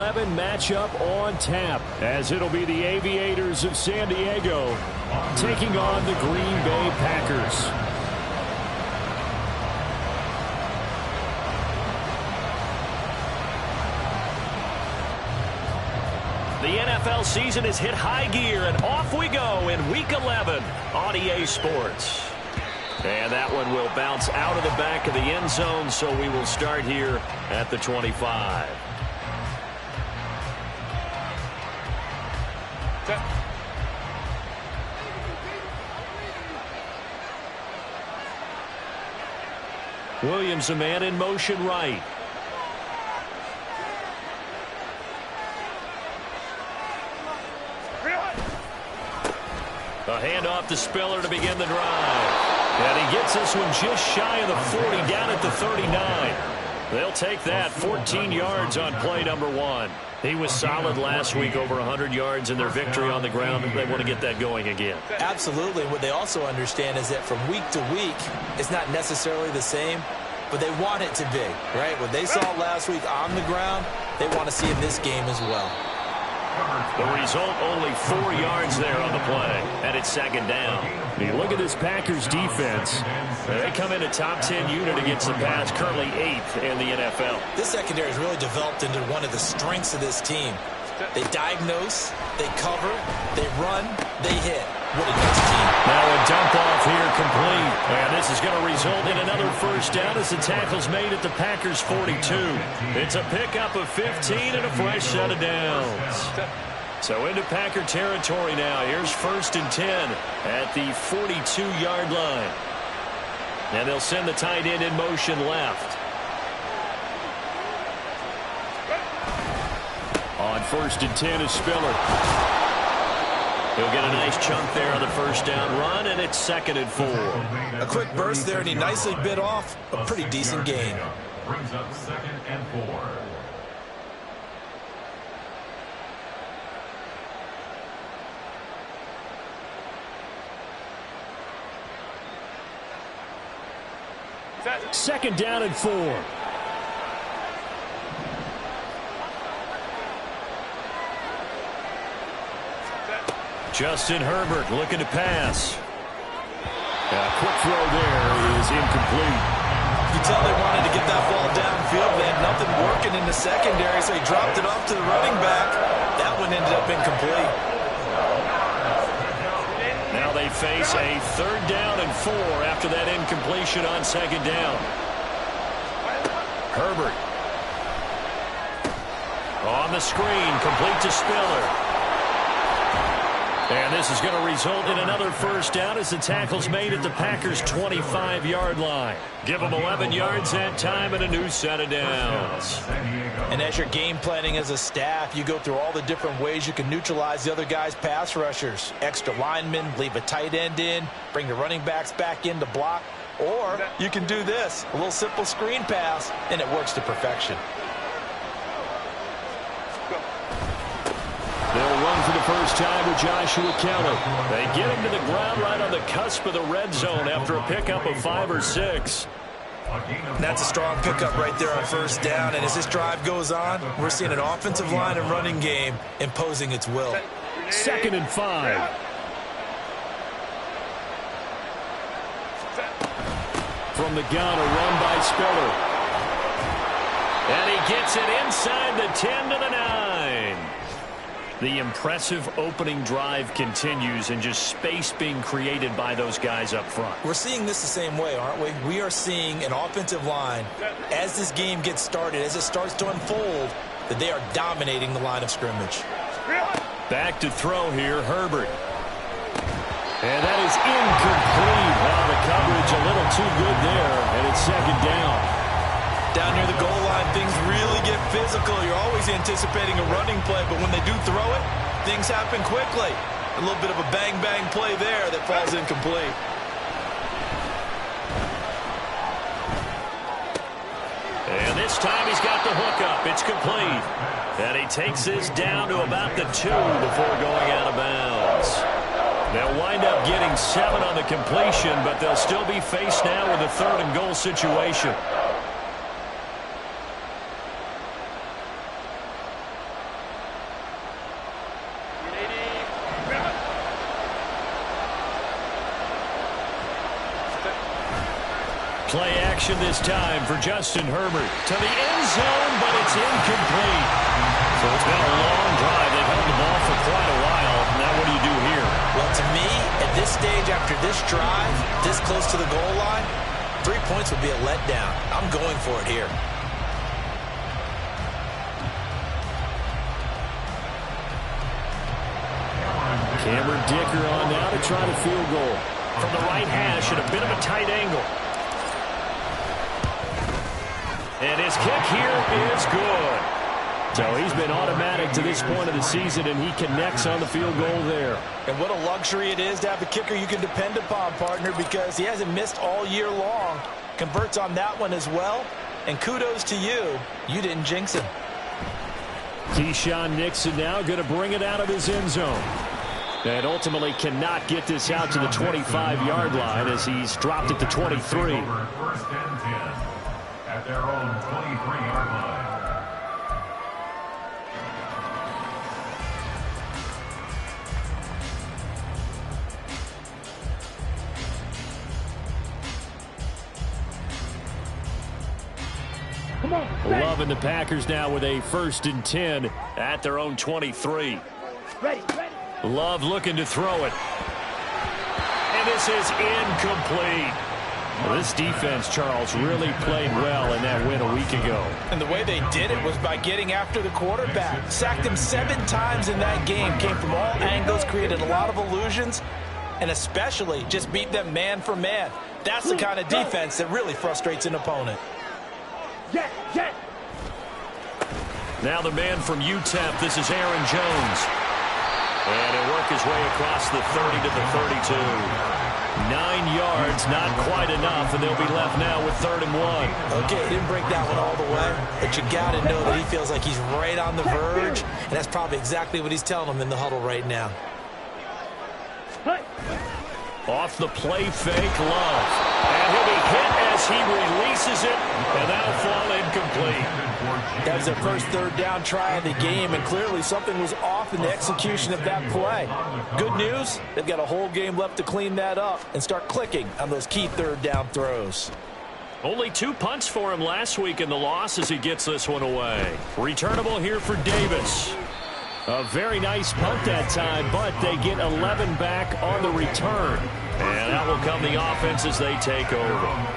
11 matchup on tap, as it'll be the Aviators of San Diego taking on the Green Bay Packers. The NFL season has hit high gear, and off we go in Week 11 on EA Sports. And that one will bounce out of the back of the end zone, so we will start here at the 25. Williams, a man in motion right. A handoff to Spiller to begin the drive. And he gets this one just shy of the 40, down at the 39. They'll take that, 14 yards on play number 1. He was solid last week, over 100 yards in their victory on the ground, and they want to get that going again. Absolutely. What they also understand is that from week to week, it's not necessarily the same, but they want it to be, right? What they saw last week on the ground, they want to see in this game as well. The result, only 4 yards there on the play, and it's second down. You look at this Packers defense. They come in a top 10 unit against the pass, currently 8th in the NFL. This secondary has really developed into one of the strengths of this team. They diagnose, they cover, they run, they hit. What a nice team. Now a dump off here complete. And this is going to result in another first down as the tackle's made at the Packers 42. It's a pickup of 15 and a fresh set of downs. So into Packer territory now. Here's 1st and 10 at the 42-yard line. And they'll send the tight end in motion left. On 1st and 10 is Spiller. He'll get a nice chunk there on the first down run, and it's 2nd and 4. A quick burst there, and he nicely bit off a pretty decent gain. Brings up 2nd and 4. Second down and 4. Justin Herbert looking to pass. A quick throw there is incomplete. You can tell they wanted to get that ball downfield. They had nothing working in the secondary, so he dropped it off to the running back. That one ended up incomplete. Now they face a 3rd down and 4 after that incompletion on 2nd down. Herbert. On the screen, complete to Spiller. And this is going to result in another first down as the tackle's made at the Packers' 25-yard line. Give them 11 yards that time and a new set of downs. And as you're game planning as a staff, you go through all the different ways you can neutralize the other guy's pass rushers. Extra linemen, leave a tight end in, bring the running backs back in to block. Or you can do this, a little simple screen pass, and it works to perfection. They'll run for the first time with Joshua Kelly. They get him to the ground right on the cusp of the red zone after a pickup of 5 or 6. And that's a strong pickup right there on first down. And as this drive goes on, we're seeing an offensive line and running game imposing its will. 2nd and 5. From the gun, a run by Spiller. And he gets it inside the 10 to the 9. The impressive opening drive continues, and just space being created by those guys up front. We're seeing this the same way, aren't we? We are seeing an offensive line, as this game gets started, as it starts to unfold, that they are dominating the line of scrimmage. Back to throw here, Herbert. And that is incomplete. Well, the coverage a little too good there, and it's 2nd down. Down near the goal line, things really get physical. You're always anticipating a running play, but when they do throw it, things happen quickly. A little bit of a bang-bang play there that falls incomplete. And this time he's got the hook up. It's complete. And he takes this down to about the 2 before going out of bounds. They'll wind up getting 7 on the completion, but they'll still be faced now with a 3rd and goal situation. Play action this time for Justin Herbert. To the end zone, but it's incomplete. So it's been a long drive. They've held the ball for quite a while. Now what do you do here? Well, to me, at this stage after this drive, this close to the goal line, 3 points would be a letdown. I'm going for it here. Cameron Dicker on now to try the field goal. From the right hash at a bit of a tight angle. And his kick here is good. So he's been automatic to this point of the season, and he connects on the field goal there. And what a luxury it is to have a kicker you can depend upon, partner, because he hasn't missed all year long. Converts on that one as well. And kudos to you. You didn't jinx him. Keyshawn Nixon now going to bring it out of his end zone. And ultimately cannot get this out to the 25-yard line as he's dropped it to 23. First and 10 at their own 23-yard line. Loving the Packers now with a 1st and 10 at their own 23. Ready. Love looking to throw it. And this is incomplete. Well, this defense, Charles, really played well in that win a week ago. And the way they did it was by getting after the quarterback. Sacked him 7 times in that game. Came from all angles, created a lot of illusions, and especially just beat them man for man. That's the kind of defense that really frustrates an opponent. Now the man from UTEP, this is Aaron Jones. And he'll work his way across the 30 to the 32. 9 yards, not quite enough, and they'll be left now with 3rd and 1. Okay, he didn't break that one all the way, but you got to know that he feels like he's right on the verge, and that's probably exactly what he's telling them in the huddle right now. Off the play fake, Love. And he'll be hit as he releases it, and that'll fall incomplete. That was their first 3rd down try of the game, and clearly something was off in the execution of that play. Good news, they've got a whole game left to clean that up and start clicking on those key 3rd down throws. Only 2 punts for him last week in the loss as he gets this one away. Returnable here for Davis. A very nice punt that time, but they get 11 back on the return. And that will come the offense as they take over.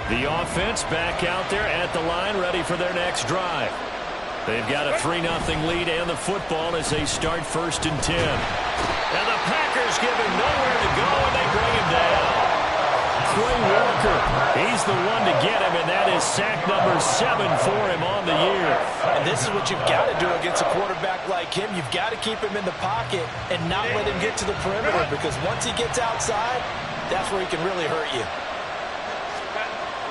The offense back out there at the line, ready for their next drive. They've got a 3-0 lead and the football as they start 1st and 10. And the Packers give him nowhere to go, and they bring him down. Quay Walker, he's the one to get him, and that is sack number 7 for him on the year. And this is what you've got to do against a quarterback like him. You've got to keep him in the pocket and not let him get to the perimeter, because once he gets outside, that's where he can really hurt you.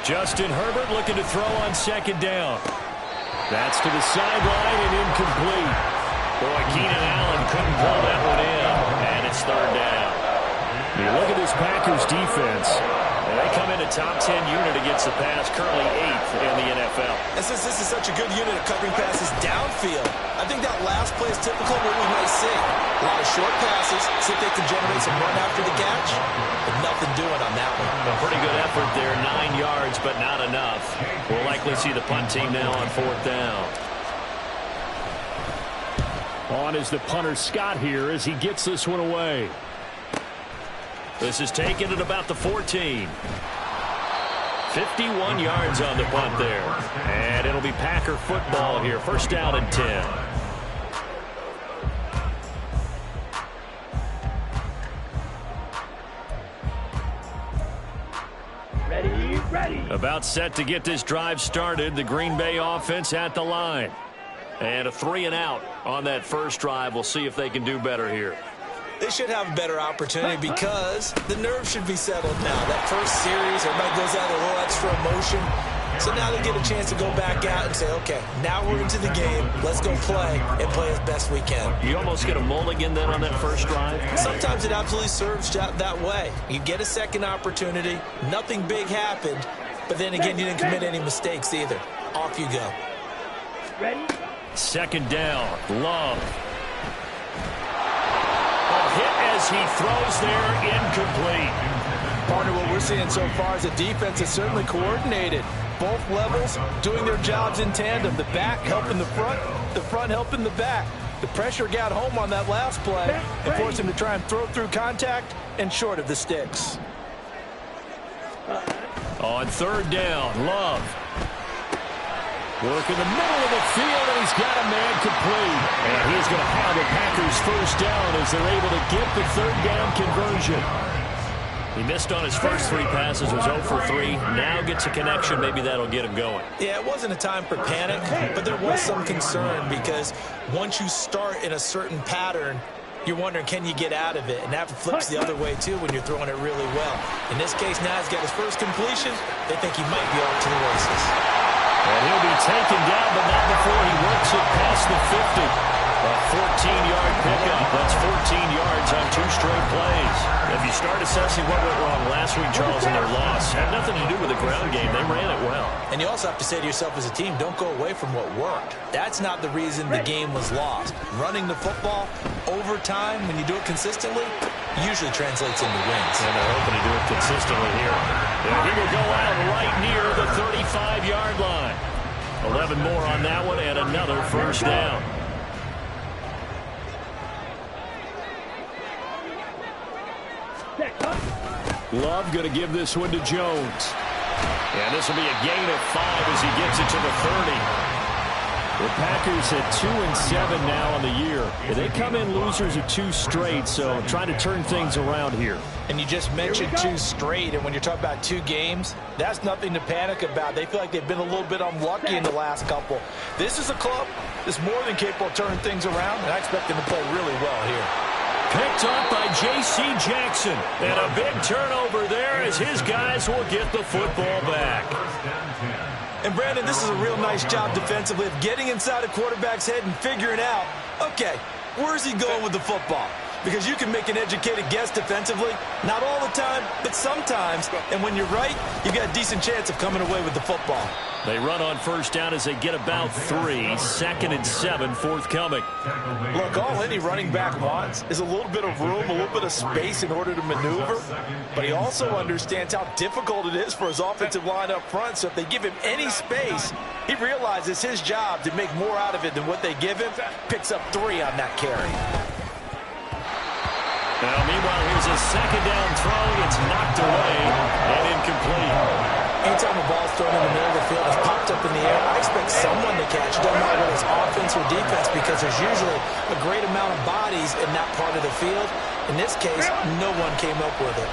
Justin Herbert looking to throw on 2nd down. That's to the sideline and incomplete. Boy, Keenan Allen couldn't pull that one in, and it's 3rd down. You look at this Packers defense. And they come in a top 10 unit against the pass, currently 8th in the NFL. And since this is such a good unit of covering passes downfield, I think that last play is typical of what we might see. A lot of short passes, see if they can generate some run after the catch, but nothing doing on that one. A pretty good effort there, 9 yards, but not enough. We'll likely see the punt team now on 4th down. On is the punter Scott here as he gets this one away. This is taken at about the 14. 51 yards on the punt there. And it'll be Packer football here. 1st down and 10. Ready. About set to get this drive started. The Green Bay offense at the line. And a 3 and out on that first drive. We'll see if they can do better here. They should have a better opportunity because the nerves should be settled now. That first series, everybody goes out with a little extra emotion. So now they get a chance to go back out and say, okay, now we're into the game. Let's go play and play as best we can. You almost get a mulligan then on that first drive? Sometimes it absolutely serves that way. You get a second opportunity. Nothing big happened. But then again, you didn't commit any mistakes either. Off you go. Ready. Second down, Love. A hit as he throws there, incomplete. Partner, what we're seeing so far is the defense is certainly coordinated. Both levels doing their jobs in tandem. The back helping the front helping the back. The pressure got home on that last play and forced him to try and throw through contact and short of the sticks. On third down, Love. Work in the middle of the field, and he's got a man complete. And he's going to have the Packers first down as they're able to get the third down conversion. He missed on his first 3 passes, was 0 for 3. Now gets a connection. Maybe that'll get him going. Yeah, it wasn't a time for panic, but there was some concern because once you start in a certain pattern, you're wondering, can you get out of it? And that flips the other way, too, when you're throwing it really well. In this case, now he's got his first completion. They think he might be off to the races. And he'll be taken down, but not before he works it past the 50. A 14-yard pickup. That's 14 yards on 2 straight plays. If you start assessing what went wrong last week, Charles, in their loss, had nothing to do with the ground game. They ran it well. And you also have to say to yourself as a team, don't go away from what worked. That's not the reason the game was lost. Running the football over time, when you do it consistently, usually translates into wins. And they're hoping to do it consistently here. And he will go out right near the 35-yard line. 11 more on that one and another first down. Love going to give this one to Jones. And this will be a gain of 5 as he gets it to the 30. The Packers at 2-7 now on the year. They come in losers of 2 straight, so trying to turn things around here. And you just mentioned 2 straight, and when you're talking about 2 games, that's nothing to panic about. They feel like they've been a little bit unlucky in the last couple. This is a club that's more than capable of turning things around, and I expect them to play really well here. Picked up by J.C. Jackson. And a big turnover there as his guys will get the football back. And, Brandon, this is a real nice job defensively of getting inside a quarterback's head and figuring out, okay, where's he going with the football? Because you can make an educated guess defensively. Not all the time, but sometimes. And when you're right, you've got a decent chance of coming away with the football. They run on first down as they get about 3. 2nd and 7 forthcoming. Look, all any running back wants is a little bit of room, a little bit of space in order to maneuver. But he also understands how difficult it is for his offensive line up front. So if they give him any space, he realizes his job to make more out of it than what they give him. Picks up 3 on that carry. Now, meanwhile, here's a 2nd down throw. It's knocked away and incomplete. Anytime a ball's thrown in the middle of the field, it's popped up in the air, I expect someone to catch it. Doesn't matter whether it's offense or defense, because there's usually a great amount of bodies in that part of the field. In this case, no one came up with it.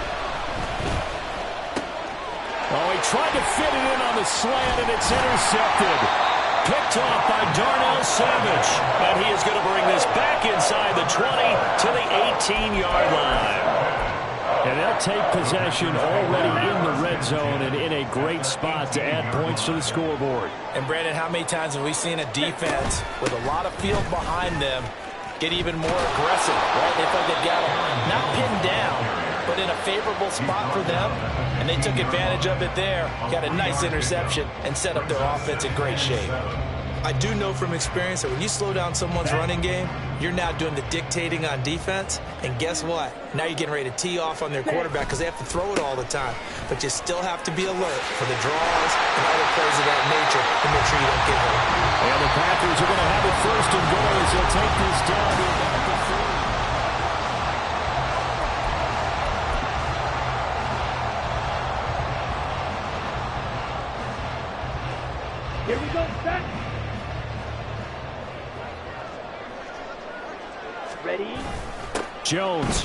Oh, he tried to fit it in on the slant, and it's intercepted. Picked off by Darnell Savage. And he is going to bring this back inside the 20 to the 18-yard line. And they'll take possession already in the red zone and in a great spot to add points to the scoreboard. And, Brandon, how many times have we seen a defense with a lot of field behind them get even more aggressive, right? They feel like they've got them not pinned down, but in a favorable spot for them, and they took advantage of it there, got a nice interception, and set up their offense in great shape. I do know from experience that when you slow down someone's running game, you're now doing the dictating on defense, and guess what? Now you're getting ready to tee off on their quarterback because they have to throw it all the time. But you still have to be alert for the draws and other plays of that nature to make sure you don't get hurt. And the Packers are going to have it 1st and goal as they'll take this down to about the 4. Here we go, set. Ready? Jones.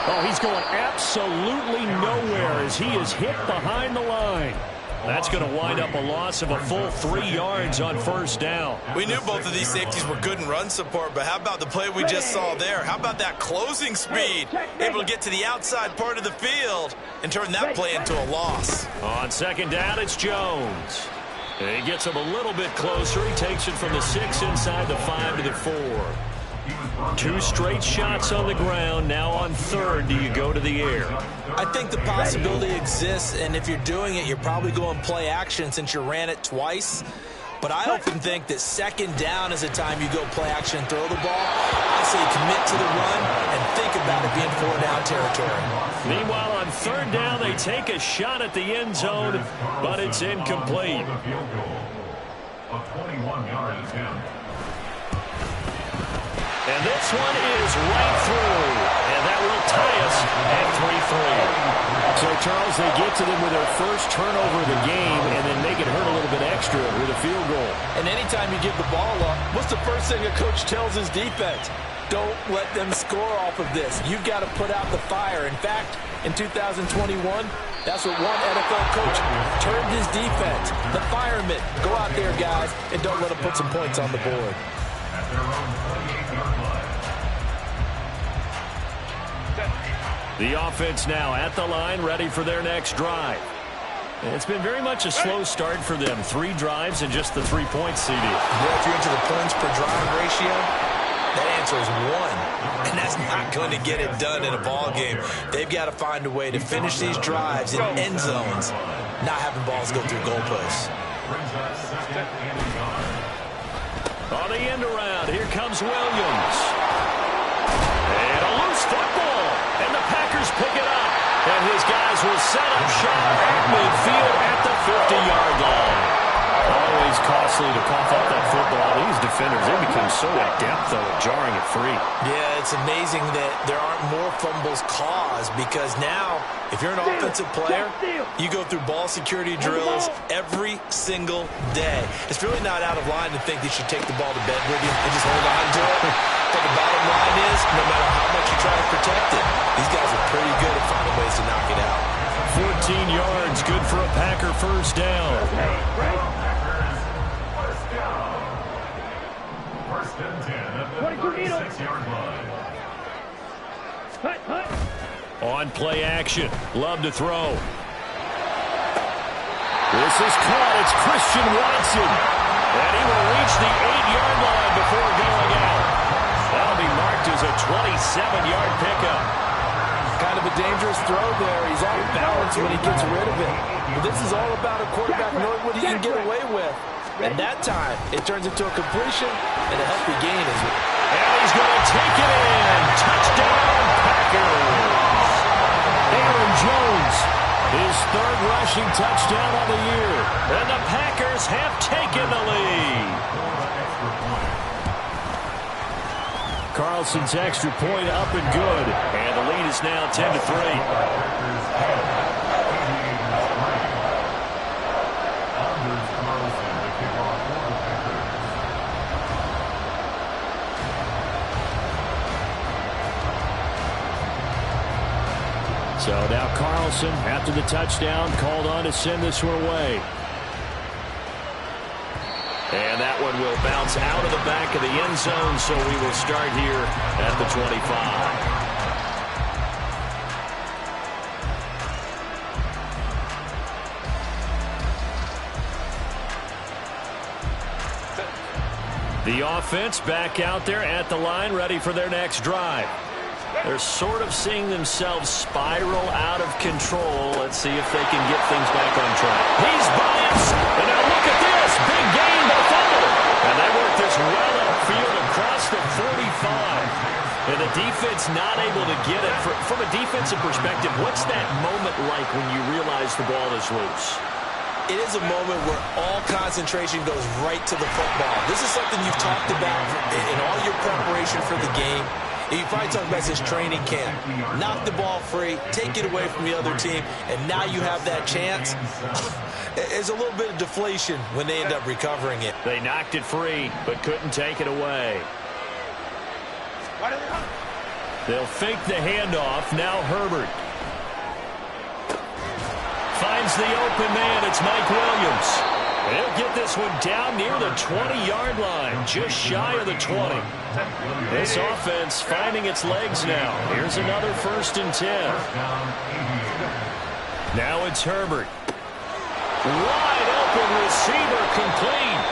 Oh, he's going absolutely nowhere as he is hit behind the line. That's going to wind up a loss of a full 3 yards on first down. We knew both of these safeties were good in run support, but how about the play we just saw there? How about that closing speed? Able to get to the outside part of the field and turn that play into a loss. On 2nd down, it's Jones. And he gets him a little bit closer. He takes it from the 6 inside the 5 to the 4. 2 straight shots on the ground. Now on 3rd, do you go to the air? I think the possibility exists, and if you're doing it, you're probably going play action since you ran it twice. But I often think that second down is a time you go play action and throw the ball. I say commit to the run and think about it being 4-down territory. Meanwhile, on third down, they take a shot at the end zone, but it's incomplete. A 21-yard attempt. And this one is right through. And that will tie us at 3-3. So, Charles, they get to them with their first turnover of the game and then make it hurt a little bit extra with a field goal. And anytime you give the ball up, what's the first thing a coach tells his defense? Don't let them score off of this. You've got to put out the fire. In fact, in 2021, that's what one NFL coach turned his defense. The firemen. Go out there, guys, and don't let them put some points on the board. At their own 28-yard line. The offense now at the line, ready for their next drive. It's been very much a slow start for them. 3 drives and just the 3-point CD. Well, if you're into the points per drive ratio, that answer is 1. And that's not going to get it done in a ball game. They've got to find a way to finish these drives in end zones, not having balls go through goalposts. On the end around, here comes Williams. And a loose football. And the Packers pick it up. And his guys will set up shop at midfield at the 50-yard line. Always costly to cough up that football. These defenders, they become so adept, though, at jarring it free. Yeah, it's amazing that there aren't more fumbles caused because now, if you're an offensive player, you go through ball security drills every single day. It's really not out of line to think that you should take the ball to bed with you and just hold on to it. But the bottom line is, no matter how much you try to protect it, these guys are pretty good at finding ways to knock it out. 14 yards, good for a Packer first down. First and 10 at the 36-yard line. On play action, Love to throw. This is caught, it's Christian Watson. And he will reach the 8-yard line before going out. That'll be marked as a 27-yard pickup. Kind of a dangerous throw there. He's off balance when he gets rid of it. But this is all about a quarterback knowing what he can get away with. And that time, it turns into a completion and a healthy gain as well. And he's going to take it in. Touchdown, Packers. Aaron Jones, his 3rd rushing touchdown of the year. And the Packers have taken the lead. Carlson's extra point up and good. And the lead is now 10-3. So now Carlson, after the touchdown, called on to send this one away. And that one will bounce out of the back of the end zone, so we will start here at the 25. The offense back out there at the line, ready for their next drive. They're sort of seeing themselves spiral out of control. Let's see if they can get things back on track. He's biased. And now look at this. Big gain, but a fumble. And they work this well upfield across the 45. And the defense not able to get it. From a defensive perspective, what's that moment like when you realize the ball is loose? It is a moment where all concentration goes right to the football. This is something you've talked about in all your preparation for the game. You probably talk about this training camp. Knock the ball free, take it away from the other team, and now you have that chance. There's a little bit of deflation when they end up recovering it. They knocked it free, but couldn't take it away. They'll fake the handoff. Now Herbert finds the open man. It's Mike Williams. He'll get this one down near the 20-yard line, just shy of the 20. This offense finding its legs now. Here's another 1st and 10. Now it's Herbert. Wide open receiver, complete.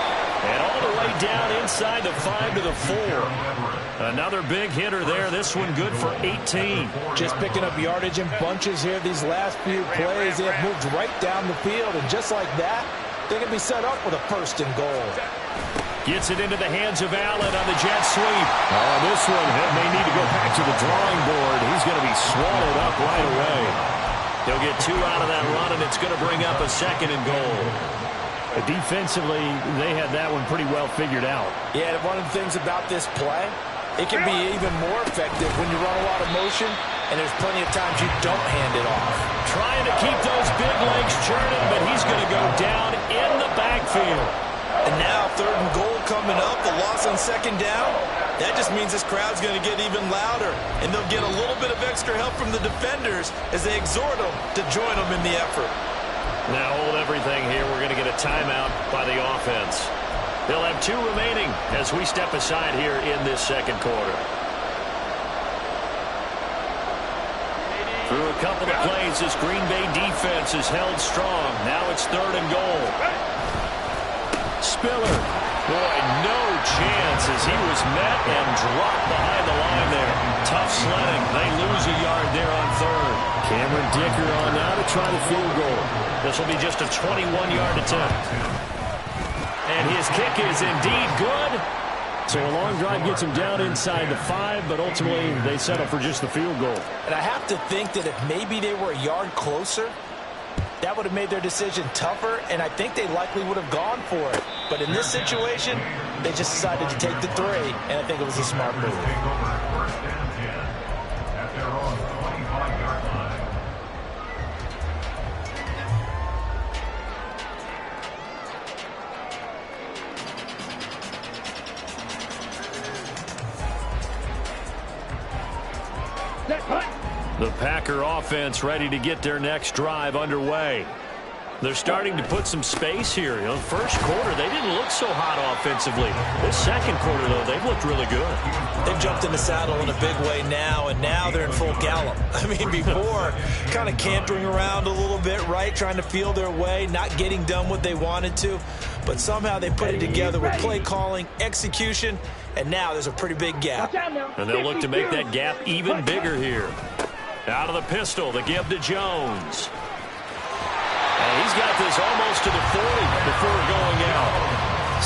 And all the way down inside the 5 to the 4. Another big hitter there. This one good for 18. Just picking up yardage in bunches here. These last few plays, they have moved right down the field. And just like that, they can be set up with a 1st and goal. Gets it into the hands of Allen on the jet sweep. Oh, this one may need to go back to the drawing board. He's going to be swallowed up right away. He'll get 2 out of that run, and it's going to bring up a 2nd and goal. Defensively, they had that one pretty well figured out. Yeah, and one of the things about this play, it can be even more effective when you run a lot of motion, and there's plenty of times you don't hand it off. Trying to keep those big legs churning, but he's going to go down in the backfield. And now 3rd and goal coming up, the loss on 2nd down. That just means this crowd's going to get even louder, and they'll get a little bit of extra help from the defenders as they exhort them to join them in the effort. Now hold everything here. We're going to get a timeout by the offense. They'll have 2 remaining as we step aside here in this 2nd quarter. Through a couple of plays, this Green Bay defense is held strong. Now it's 3rd and goal. Spiller. Boy, no chance as he was met and dropped behind the line there. Tough sledding. They lose a yard there on 3rd. Cameron Dicker on now to try the field goal. This will be just a 21-yard attempt. And his kick is indeed good. So a long drive gets him down inside the 5, but ultimately they settle for just the field goal. And I have to think that if maybe they were a yard closer, that would have made their decision tougher, and I think they likely would have gone for it. But in this situation, they just decided to take the 3, and I think it was a smart move. The Packer offense ready to get their next drive underway. They're starting to put some space here. You know, first quarter, they didn't look so hot offensively. This 2nd quarter, though, they've looked really good. They've jumped in the saddle in a big way now, and now they're in full gallop. I mean, before, kind of cantering around a little bit, right, trying to feel their way, not getting done what they wanted to. But somehow they put it together with play calling, execution, and now there's a pretty big gap. And they'll look to make that gap even bigger here. Out of the pistol, the give to Jones. And he's got this almost to the 40 before going out.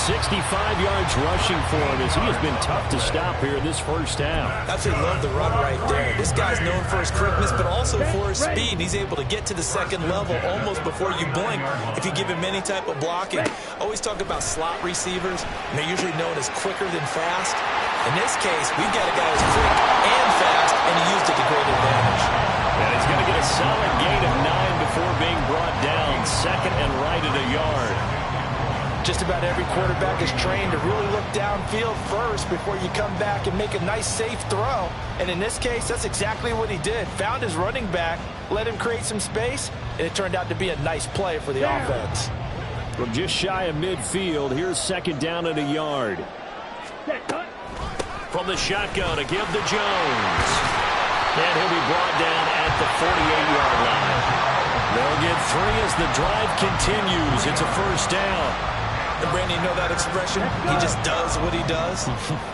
65 yards rushing for him as he has been tough to stop here this first half. Absolutely love the run right there. This guy's known for his quickness, but also for his speed. He's able to get to the 2nd level almost before you blink if you give him any type of blocking. Always talk about slot receivers, and they're usually known as quicker than fast. In this case, we've got a guy who's quick and fast, and he used it to great advantage. And he's going to get a solid gain of 9 before being brought down. 2nd and right at a yard. Just about every quarterback is trained to really look downfield first before you come back and make a nice, safe throw. And in this case, that's exactly what he did. Found his running back, let him create some space, and it turned out to be a nice play for the offense. From just shy of midfield, here's 2nd down and a yard. From the shotgun, a give to Jones. And he'll be brought down at the 48-yard line. They'll get 3 as the drive continues. It's a 1st down. And Brandon, you know that expression? He just does what he does.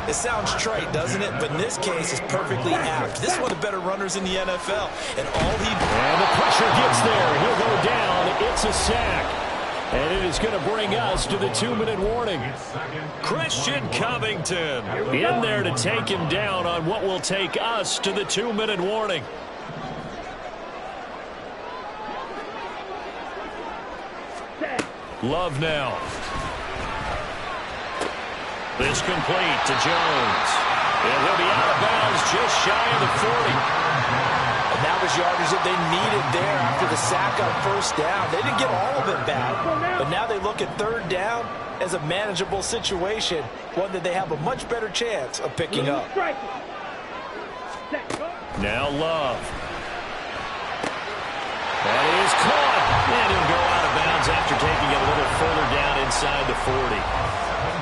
It sounds trite, doesn't it? But in this case, it's perfectly apt. This is one of the better runners in the NFL. And the pressure gets there. He'll go down. It's a sack. And it is going to bring us to the 2-minute warning. Christian Covington in there to take him down on what will take us to the 2-minute warning. Love now. This complete to Jones. And he'll be out of bounds just shy of the 40. And that was yardage that they needed there after the sack on 1st down. They didn't get all of it back, but now they look at 3rd down as a manageable situation, one that they have a much better chance of picking up. Now Love. That is caught. And he'll go out of bounds after taking it a little further down inside the 40.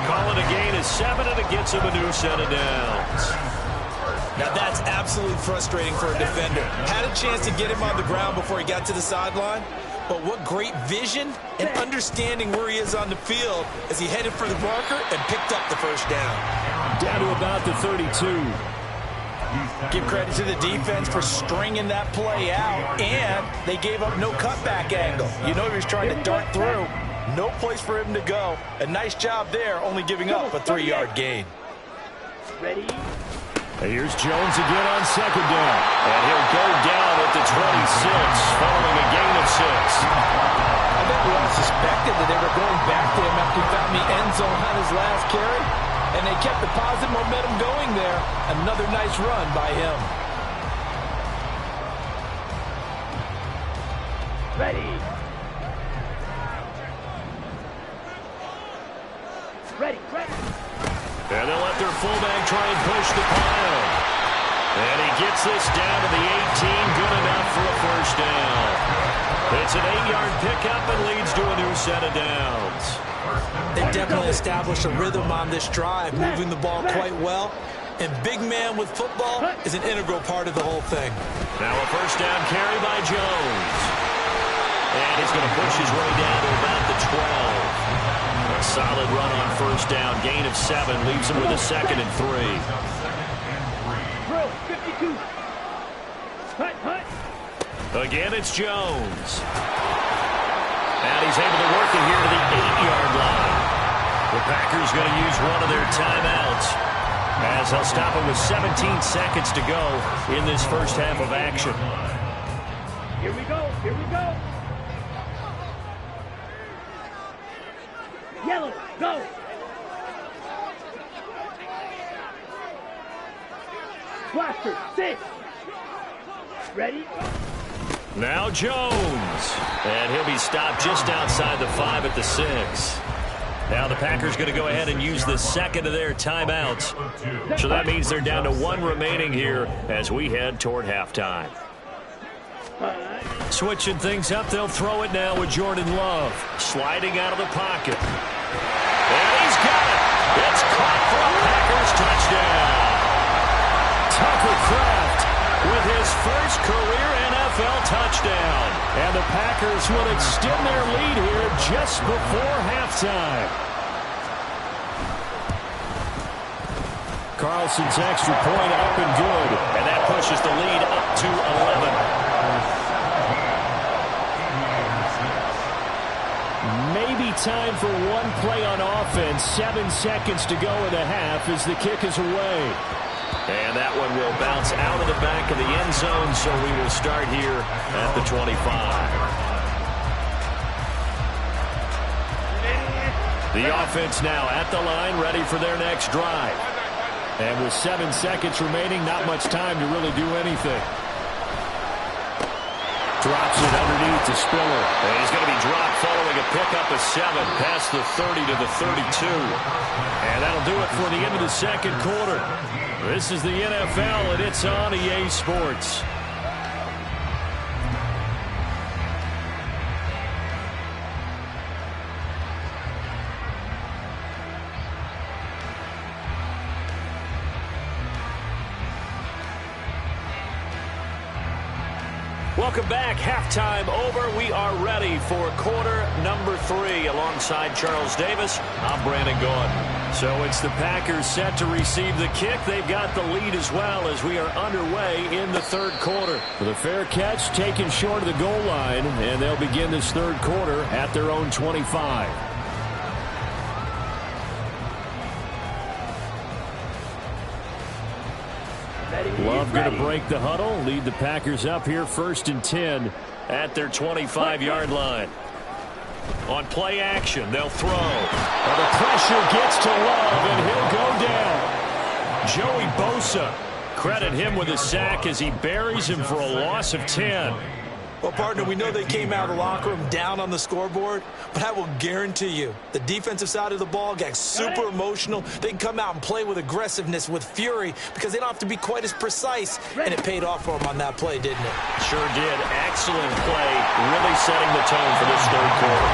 Calling a gain of 7, and it gets him a new set of downs. Now that's absolutely frustrating for a defender. Had a chance to get him on the ground before he got to the sideline, but what great vision and understanding where he is on the field as he headed for the marker and picked up the 1st down. Down to about the 32. Give credit to the defense for stringing that play out, and they gave up no cutback angle. You know he was trying to dart through. No place for him to go. A nice job there, only giving up a 3-yard gain. Ready? Here's Jones again on second down. And he'll go down at the 26 following a gain of 6. I think we all suspected that they were going back to him after he found the end zone on his last carry. And they kept the positive momentum going there. Another nice run by him. Ready? Ready, ready. And they'll let their fullback try and push the pile. And he gets this down to the 18, good enough for a first down. It's an 8-yard pickup and leads to a new set of downs. They definitely established a rhythm on this drive, moving the ball quite well. And big man with football is an integral part of the whole thing. Now a first down carry by Jones. And he's going to push his way down to about the 12. A solid run on first down. Gain of 7 leaves him with a 2nd and 3. Drill, 52. Hut, hut. Again, it's Jones. And he's able to work it here to the 8-yard line. The Packers going to use one of their timeouts as they'll stop him with 17 seconds to go in this first half of action. Here we go, here we go. Yellow, go. Blaster, 6. Ready? Now Jones. And he'll be stopped just outside the 5 at the 6. Now the Packers going to go ahead and use the second of their timeouts. So that means they're down to 1 remaining here as we head toward halftime. Switching things up, they'll throw it now with Jordan Love. Sliding out of the pocket. And he's got it. It's caught for a Packers touchdown. Tucker Kraft with his first career NFL touchdown. And the Packers will extend their lead here just before halftime. Carlson's extra point up and good. And that pushes the lead up to 11. Maybe time for one play on offense. 7 seconds to go in the half as the kick is away. And that one will bounce out of the back of the end zone, so we will start here at the 25. The offense now at the line, ready for their next drive. And with 7 seconds remaining, not much time to really do anything. Drops it underneath to Spiller. And he's going to be dropped following a pickup of 7 past the 30 to the 32. And that'll do it for the end of the second quarter. This is the NFL, and it's on EA Sports. Welcome back. Halftime over. We are ready for quarter number 3. Alongside Charles Davis, I'm Brandon Gaudin. So it's the Packers set to receive the kick. They've got the lead as well as we are underway in the third quarter. With a fair catch taken short of the goal line, and they'll begin this third quarter at their own 25. Love going to break the huddle, lead the Packers up here 1st and 10 at their 25-yard line. On play action, they'll throw. Well, the pressure gets to Love, and he'll go down. Joey Bosa, credit him with a sack as he buries him for a loss of 10. Well, partner, we know they came out of the locker room down on the scoreboard, but I will guarantee you the defensive side of the ball got super emotional. They can come out and play with aggressiveness, with fury, because they don't have to be quite as precise, and it paid off for them on that play, didn't it? Sure did. Excellent play, really setting the tone for this third quarter.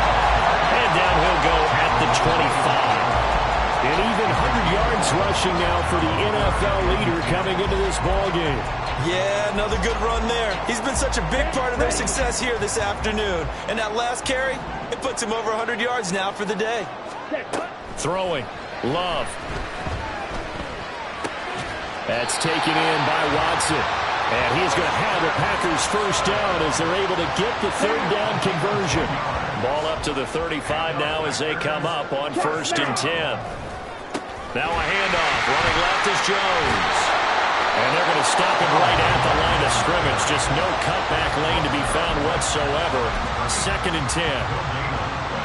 And down he'll go at the 25. And even 100 yards rushing now for the NFL leader coming into this ballgame. Yeah, another good run there. He's been such a big part of their success here this afternoon. And that last carry, it puts him over 100 yards now for the day. Throwing. Love. That's taken in by Watson. And he's going to have the Packers first down as they're able to get the third down conversion. Ball up to the 35 now as they come up on 1st and 10. Now a handoff. Running left is Jones. And they're going to stop him right at the line of scrimmage. Just no cutback lane to be found whatsoever. 2nd and 10.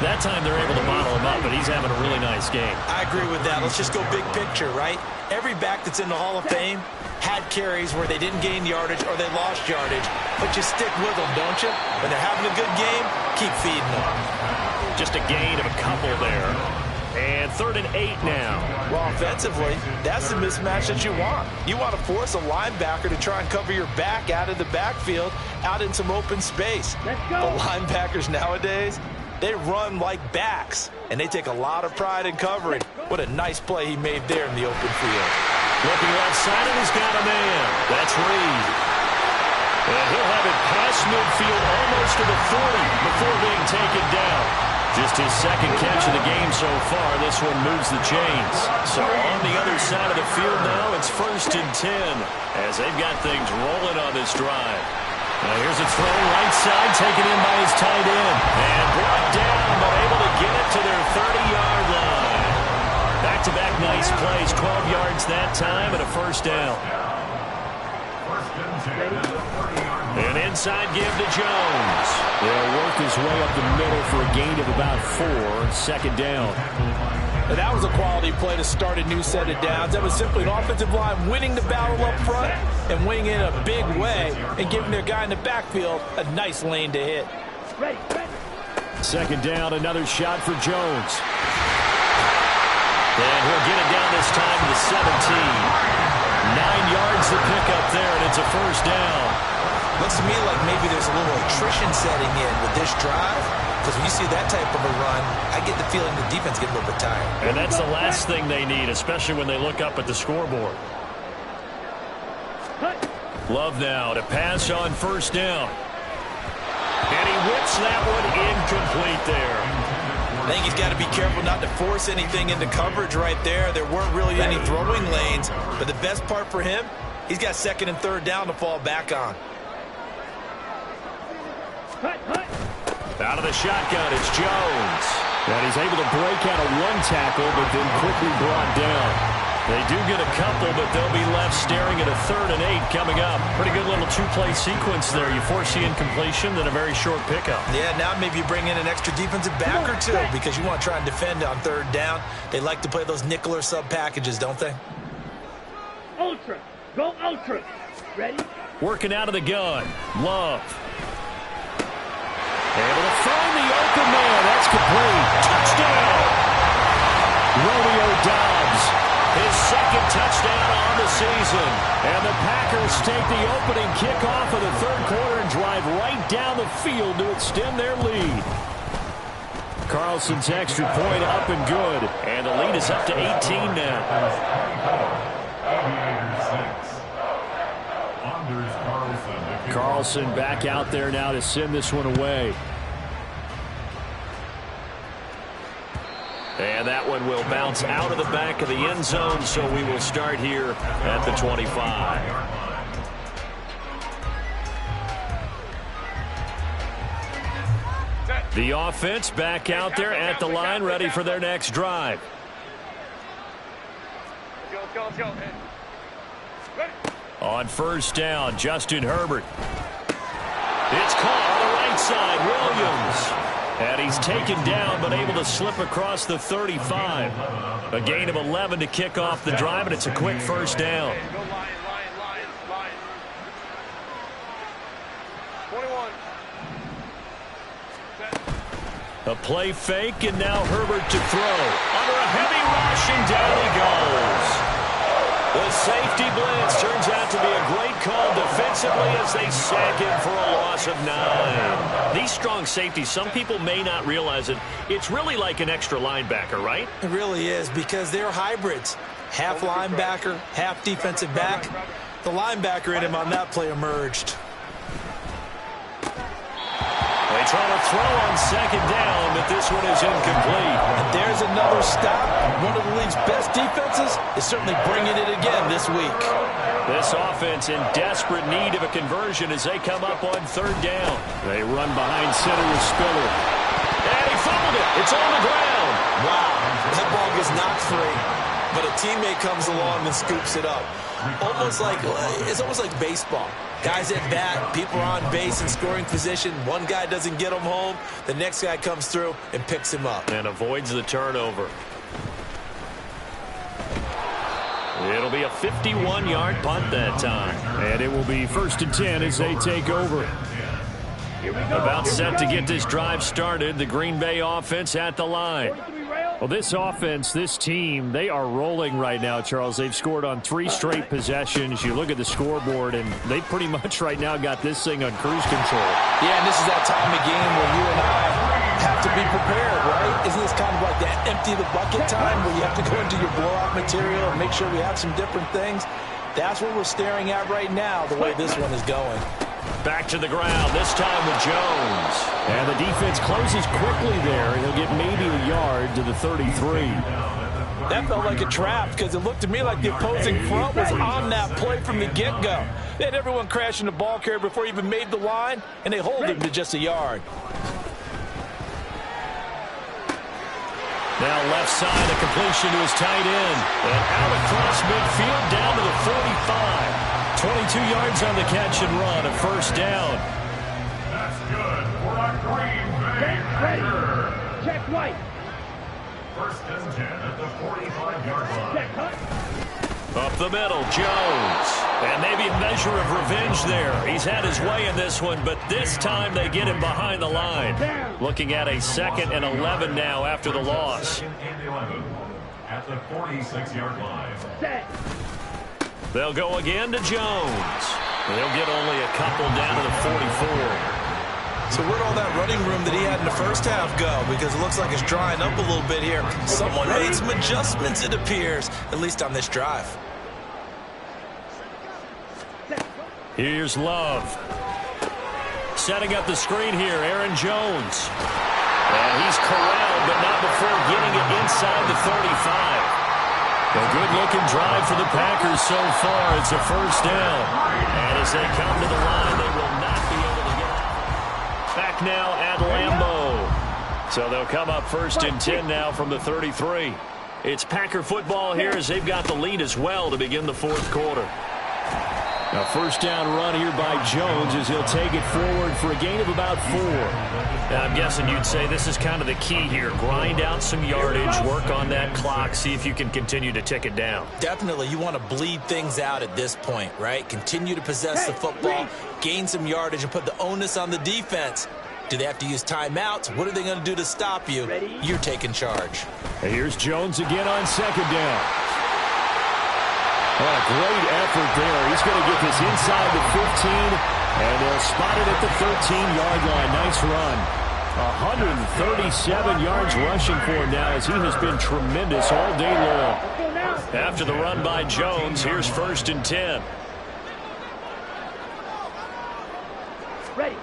That time they're able to bottle him up, but he's having a really nice game. I agree with that. Let's just go big picture, right? Every back that's in the Hall of Fame had carries where they didn't gain yardage or they lost yardage, but you stick with them, don't you? When they're having a good game, keep feeding them. Just a gain of a couple there. And 3rd and 8 now. Well, offensively, that's the mismatch that you want. You want to force a linebacker to try and cover your back out of the backfield, out in some open space. Let's go. The linebackers nowadays, they run like backs, and they take a lot of pride in covering. What a nice play he made there in the open field. Looking left side, and he's got a man. That's Reed. And he'll have it past midfield almost to the 40 before being taken down. Just his 2nd catch of the game so far. This one moves the chains. So on the other side of the field now, it's 1st and 10 as they've got things rolling on this drive. Now here's a throw right side, taken in by his tight end. And brought down, but able to get it to their 30-yard line. Back-to-back nice plays, 12 yards that time, and a 1st down. An inside give to Jones. They'll work his way up the middle for a gain of about 4, 2nd down. And that was a quality play to start a new set of downs. That was simply an offensive line winning the battle up front and winning in a big way and giving their guy in the backfield a nice lane to hit. Ready. 2nd down, another shot for Jones. And he'll get it down this time to the 17. 9 yards to pick up there, and it's a 1st down. Looks to me like maybe there's a little attrition setting in with this drive, because when you see that type of a run, I get the feeling the defense gets a little bit tired. And that's the last thing they need, especially when they look up at the scoreboard. Love now to pass on 1st down. And he whips that one incomplete there. I think he's got to be careful not to force anything into coverage right there. There weren't really any throwing lanes, but the best part for him, he's got 2nd and 3rd down to fall back on. Out of the shotgun, it's Jones. And he's able to break out of 1 tackle, but then quickly brought down. They do get a couple, but they'll be left staring at a 3rd and 8 coming up. Pretty good little 2-play sequence there. You force the incompletion, then a very short pickup. Yeah, now maybe you bring in an extra defensive back or 2 because you want to try and defend on 3rd down. They like to play those nickel or sub packages, don't they? Ultra. Go ultra. Ready? Working out of the gun. Love. Able to find the open man. That's complete. Touchdown. Romeo Doubs. His 2nd touchdown on the season. And the Packers take the opening kickoff of the 3rd quarter and drive right down the field to extend their lead. Carlson's extra point up and good. And the lead is up to 18 now. Carlson back out there now to send this one away. And that one will bounce out of the back of the end zone, so we will start here at the 25. The offense back out there at the line, ready for their next drive. Let's go. On 1st down, Justin Herbert. It's caught on the right side, Williams. And he's taken down, but able to slip across the 35. A gain of 11 to kick off the drive, and it's a quick 1st down. Go Lions. 21. A play fake, and now Herbert to throw. Under a heavy rush, and down he goes. The safety blitz turns out to be a great call defensively as they sack him for a loss of 9. These strong safeties, some people may not realize it. It's really like an extra linebacker, right? It really is, because they're hybrids. Half linebacker, half defensive back. The linebacker in him on that play emerged. They They try to throw on second down, but this one is incomplete. And there's another stop. One of the league's best defenses is certainly bringing it again this week. This offense in desperate need of a conversion as they come up on third down. They run behind center with Spiller. And he fumbled it. It's on the ground. Wow, that ball gets knocked free, but a teammate comes along and scoops it up. It's almost like baseball. Guys at bat, people are on base in scoring position. One guy doesn't get him home. The next guy comes through and picks him up. And avoids the turnover. It'll be a 51-yard punt that time. And it will be 1st and 10 as they take over. About set to get this drive started. The Green Bay offense at the line. Well, this offense, this team, they are rolling right now, Charles. They've scored on 3 straight possessions. You look at the scoreboard, and they pretty much right now got this thing on cruise control. Yeah, and this is that time of game where you and I have to be prepared, right? Isn't this kind of like that empty the bucket time where you have to go into your blowout material and make sure we have some different things? That's what we're staring at right now, the way this one is going. Back to the ground, this time with Jones. And the defense closes quickly there, and he'll get maybe a yard to the 33. That felt like a trap because it looked to me like the opposing front was on that play from the get-go. They had everyone crashing the ball carrier before he even made the line, and they hold him to just a yard. Now left side, a completion to his tight end. And out across midfield, down to the 45. 22 yards on the catch and run, a first down. That's good for a Green Bay Packers. Check right. 1st and 10 at the 45-yard line. Check cut. Up the middle, Jones. And maybe a measure of revenge there. He's had his way in this one, but this time they get him behind the line. Looking at a 2nd and 11 now after the loss. 2nd and 11 at the 46-yard line. Set. They'll go again to Jones. They'll get only a couple down to the 44. So where'd all that running room that he had in the first half go? Because it looks like it's drying up a little bit here. Someone made some adjustments, it appears, at least on this drive. Here's Love. Setting up the screen here, Aaron Jones. And he's corralled, but not before getting it inside the 35. A good-looking drive for the Packers so far. It's a first down. And as they come to the line, they will not be able to get it. Back now at Lambeau. So they'll come up 1st and 10 now from the 33. It's Packer football here as they've got the lead as well to begin the 4th quarter. A first down run here by Jones as he'll take it forward for a gain of about 4. I'm guessing you'd say this is kind of the key here. Grind out some yardage, work on that clock, see if you can continue to tick it down. Definitely, you want to bleed things out at this point, right? Continue to possess the football, gain some yardage, and put the onus on the defense. Do they have to use timeouts? What are they going to do to stop you? You're taking charge. And here's Jones again on 2nd down. What a great effort there. He's going to get this inside the 15, and they'll spot it at the 13-yard line. Nice run. 137 yards rushing for him now as he has been tremendous all day long. After the run by Jones, here's 1st and 10. Ready.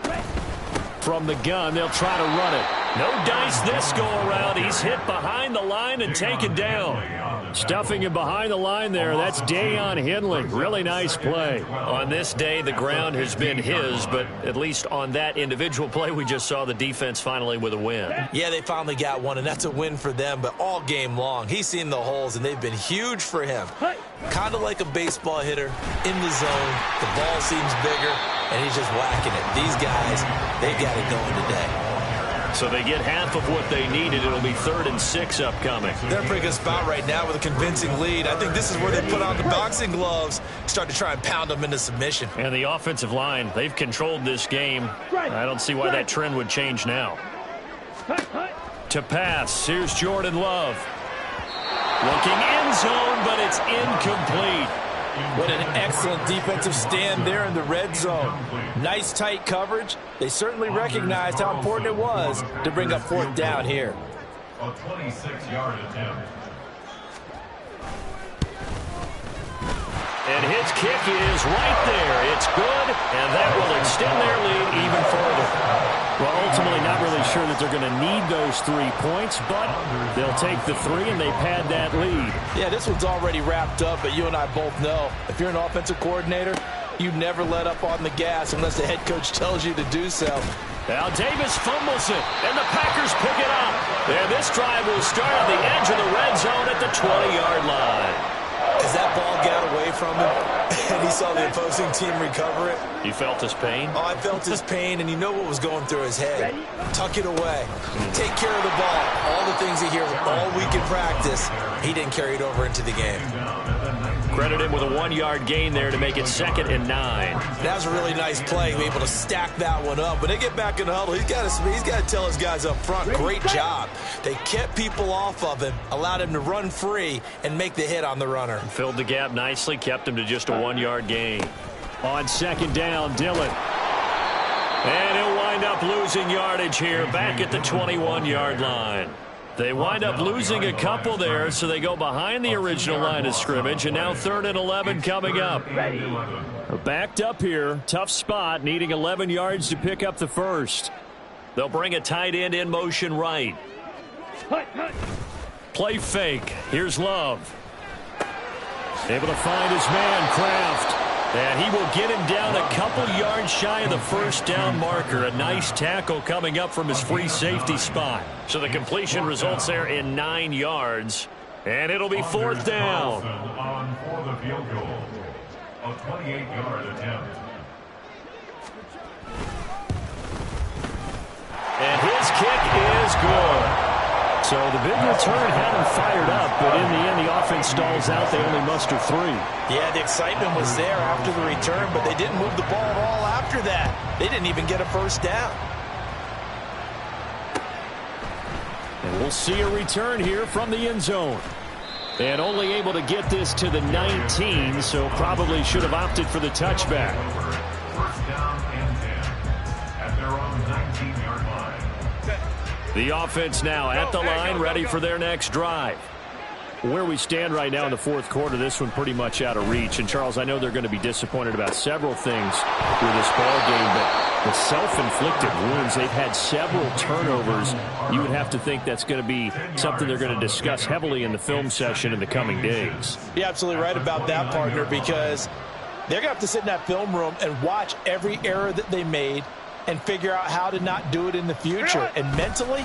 From the gun, they'll try to run it. No dice this go-around. He's hit behind the line and taken down. Stuffing him behind the line there. That's Daiyan Henley. Really nice play. On this day, the ground has been his, but at least on that individual play, we just saw the defense finally with a win. Yeah, they finally got one, and that's a win for them, but all game long, he's seen the holes, and they've been huge for him. Kind of like a baseball hitter in the zone. The ball seems bigger, and he's just whacking it. These guys, they got it going today. So they get half of what they needed. It'll be 3rd and 6 upcoming. They're in a pretty good spot right now with a convincing lead. I think this is where they put on the boxing gloves, start to try and pound them into submission. And the offensive line, they've controlled this game. I don't see why that trend would change now. To pass, here's Jordan Love. Looking end zone, but it's incomplete. What an excellent defensive stand there in the red zone. Nice tight coverage. They certainly recognized how important it was to bring up 4th down here. A 26-yard attempt. And his kick is right there. It's good, and that will extend their lead even further. Well, ultimately, sure that they're going to need those 3 points, but they'll take the 3 and they pad that lead. Yeah, this one's already wrapped up, but you and I both know if you're an offensive coordinator, you never let up on the gas unless the head coach tells you to do so. Now Davis fumbles it, and the Packers pick it up. And this drive will start on the edge of the red zone at the 20-yard line. As that ball got away from him, and he saw the opposing team recover it. You felt his pain? Oh, I felt his pain, and you know what was going through his head. Tuck it away. Take care of the ball. All the things he hears all week in practice, he didn't carry it over into the game. Credit him with a 1-yard gain there to make it 2nd and 9. That was a really nice play, able to stack that one up. When they get back in the huddle, he's got to tell his guys up front, great job. They kept people off of him, allowed him to run free and make the hit on the runner. Filled the gap nicely, kept him to just a 1-yard gain. On 2nd down, Dillon. And he'll wind up losing yardage here back at the 21-yard line. They wind up losing a couple there, so they go behind the original line of scrimmage, and now 3rd and 11 coming up. Backed up here, tough spot, needing 11 yards to pick up the first. They'll bring a tight end in motion right. Play fake. Here's Love. Able to find his man, Kraft. And he will get him down a couple yards shy of the first down marker. A nice tackle coming up from his free safety spot. So the completion results there in 9 yards. And it'll be 4th down. On for the field goal. A 28-yard attempt. And his kick is good. So the big return had him fired up, but in the end, the offense stalls out. They only muster 3. Yeah, the excitement was there after the return, but they didn't move the ball at all after that. They didn't even get a first down. And we'll see a return here from the end zone. And only able to get this to the 19, so probably should have opted for the touchback. First down and 10 at their own 19-yard line. The offense now at the line, ready for their next drive. Where we stand right now in the 4th quarter, this one pretty much out of reach. And, Charles, I know they're going to be disappointed about several things with this ball game, but the self-inflicted wounds, they've had several turnovers. You would have to think that's going to be something they're going to discuss heavily in the film session in the coming days. You're absolutely right about that, partner, because they're going to have to sit in that film room and watch every error that they made and figure out how to not do it in the future. And mentally,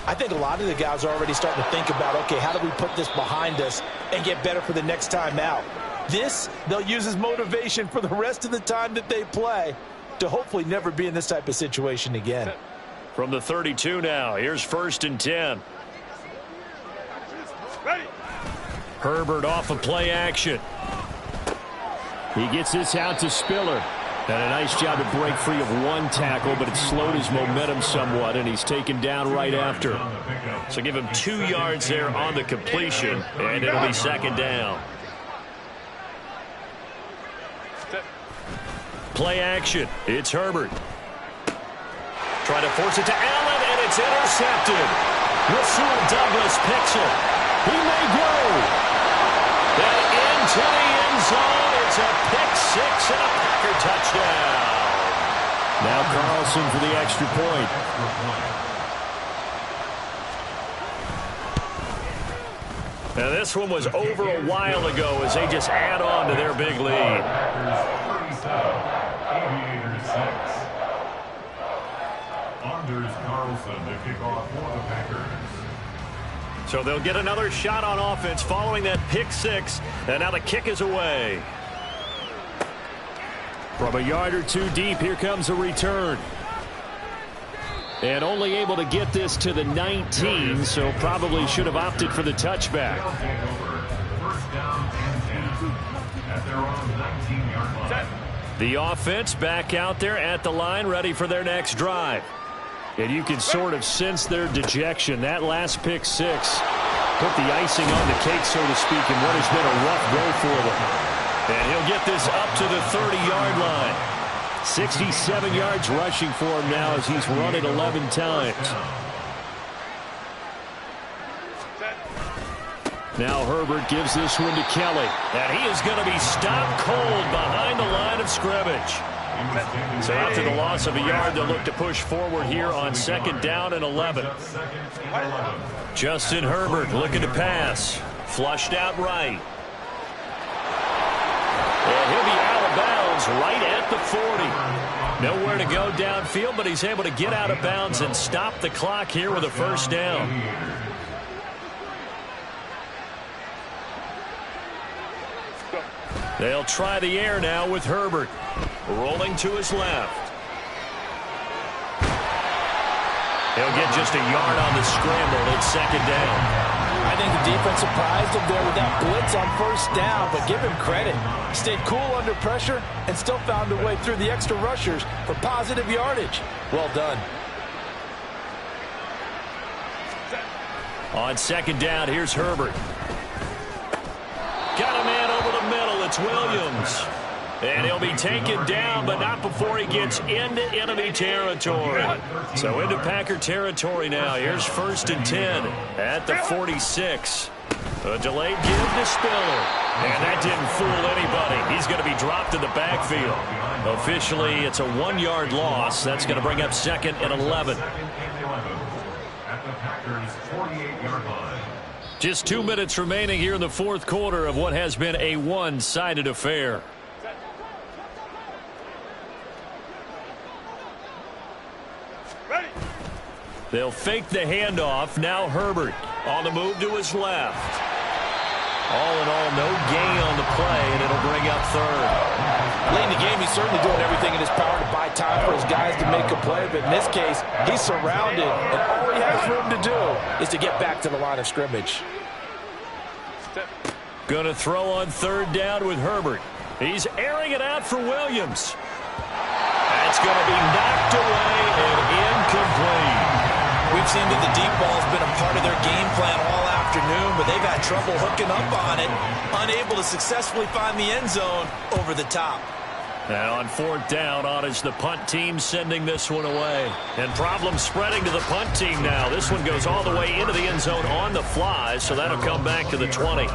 I think a lot of the guys are already starting to think about, okay, how do we put this behind us and get better for the next time out? This, they'll use as motivation for the rest of the time that they play to hopefully never be in this type of situation again. From the 32 now, here's 1st and 10. Herbert off of play action. He gets this out to Spiller. And a nice job to break free of one tackle, but it slowed his momentum somewhat, and he's taken down right after. So give him 2 yards there on the completion, and it'll be 2nd down. Play action. It's Herbert. Trying to force it to Allen, and it's intercepted. Rasul Douglas picks it. He may go. And into the end zone. It's a pick 6 and a Packer touchdown. Now Carlson for the extra point. Now this one was over a while ago as they just add on to their big lead. Aviators 6. Anders Carlson to kick off for the Packers. So they'll get another shot on offense following that pick 6, and now the kick is away. From a yard or 2 deep, here comes a return. And only able to get this to the 19, so probably should have opted for the touchback. First down and 10 at their own 19-yard line. The offense back out there at the line, ready for their next drive. And you can sort of sense their dejection. That last pick 6 put the icing on the cake, so to speak, in what has been a rough go for them. And he'll get this up to the 30-yard line. 67 yards rushing for him now as he's run it 11 times. Now Herbert gives this one to Kelly. And he is going to be stopped cold behind the line of scrimmage. So after the loss of a yard, they'll look to push forward here on 2nd down and 11. Justin Herbert looking to pass. Flushed out right. And he'll be out of bounds right at the 40. Nowhere to go downfield, but he's able to get out of bounds and stop the clock here with a first down. They'll try the air now with Herbert. Rolling to his left. He'll get just a yard on the scramble. It's 2nd down. I think the defense surprised him there with that blitz on first down, but give him credit. Stayed cool under pressure and still found a way through the extra rushers for positive yardage. Well done. On 2nd down, here's Herbert. Got a man over the middle. It's Williams. And he'll be taken down, but not before he gets into enemy territory. So into Packer territory now. Here's 1st and 10 at the 46. A delayed give to Spiller. And that didn't fool anybody. He's going to be dropped in the backfield. Officially, it's a 1-yard loss. That's going to bring up 2nd and 11. At the Packers' 48-yard line. Just 2 minutes remaining here in the 4th quarter of what has been a one-sided affair. They'll fake the handoff. Now Herbert on the move to his left. All in all, no gain on the play, and it'll bring up 3rd. Late in the game, he's certainly doing everything in his power to buy time for his guys to make a play. But in this case, he's surrounded, and all he has room to do is to get back to the line of scrimmage. Going to throw on 3rd down with Herbert. He's airing it out for Williams. That's going to be knocked away and incomplete. We've seen that the deep ball has been a part of their game plan all afternoon, but they've had trouble hooking up on it, unable to successfully find the end zone over the top. And on 4th down, on is the punt team sending this one away. And problems spreading to the punt team now. This one goes all the way into the end zone on the fly, so that'll come back to the 20.